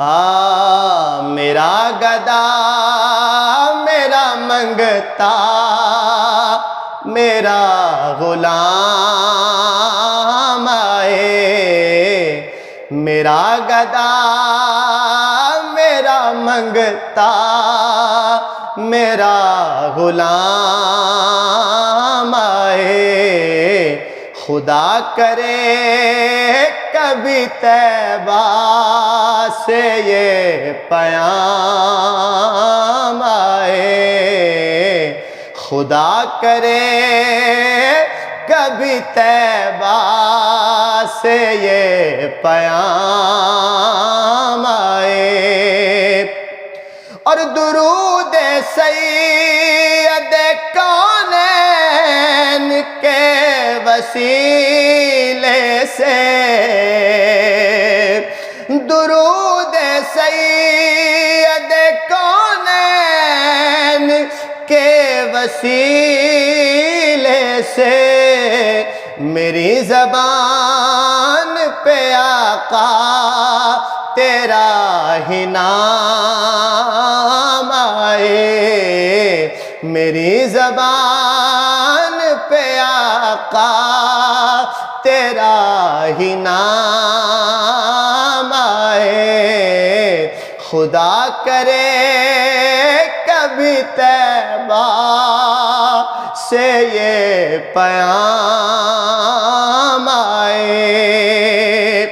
میرا گدا میرا منگتا میرا غلام آئے، میرا گدا میرا منگتا میرا غلام آئے، خدا کرے کبھی طیبہ سے یہ پیام آئے، خدا کرے کبھی طیبہ سے یہ پیام آئے، اور درود سید کونین کے وسیلے سے، درود سید کونین کے وسیلے سے، میری زبان پہ آقا تیرا ہی نام آئے، میری زبان پہ آقا تیرا ہی نام آئے، خدا کرے کبھی طیبہ سے یہ پیام آئے،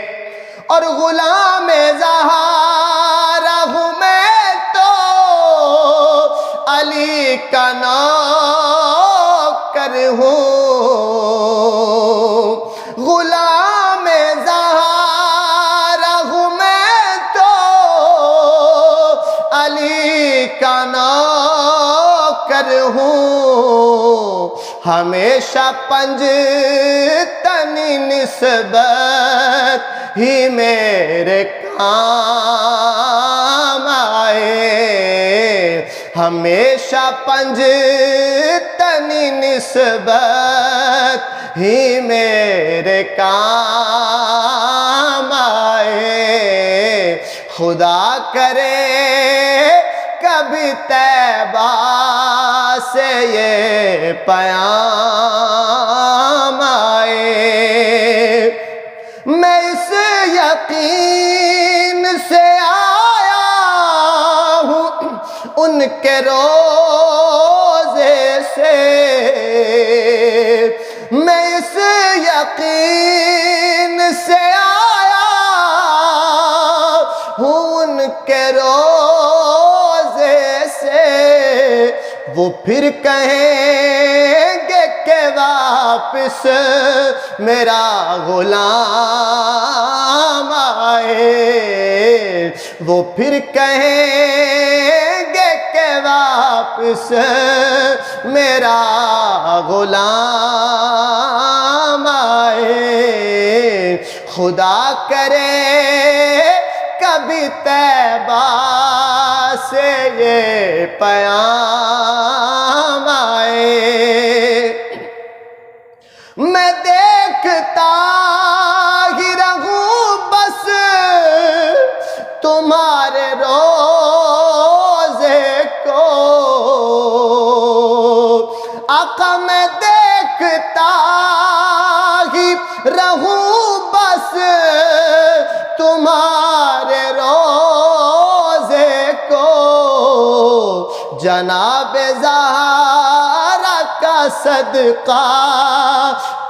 اور غلام زہرا ہوں میں تو علی کا نوکر ہوں، غلام زہرا ہوں میں تو علی کا نوکر ہوں، ہمیشہ پنجتنی نسبت ہی میرے کام آئے، ہمیشہ پنجتنی نسبت ہی میرے کام آئے، خدا کرے کبھی طیبہ سے یہ پیام آئے، میں اس یقین سے آیا ہوں ان کے روضے سے، میں اس یقین سے آیا ہوں ان کے روضے سے، وہ پھر کہیں گے کہ واپس میرا غلام آئے، وہ پھر کہیں گے کہ واپس میرا غلام آئے، خدا کرے کبھی طیبہ سے یہ پیام آئے، میں دیکھتا ہی رہوں بس تمہارے روضے کو، آقا میں دیکھتا ہی رہوں بس تمہارے روضے کو، جناب زہرا کا صدقہ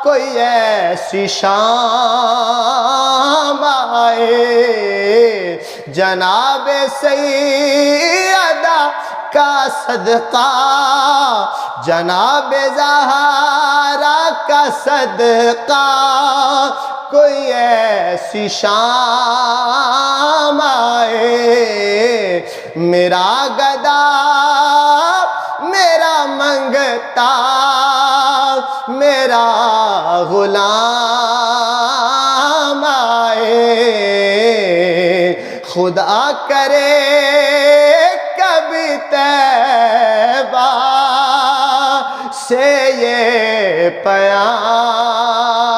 کوئی ایسی شام آئے، جناب سیدہ کا صدقہ، جناب زہرا کا صدقہ کوئی ایسی شام آئے، میرا گدا میرا منگتا میرا غلام آئے، خدا کرے کبھی طیبہ سے یہ پیام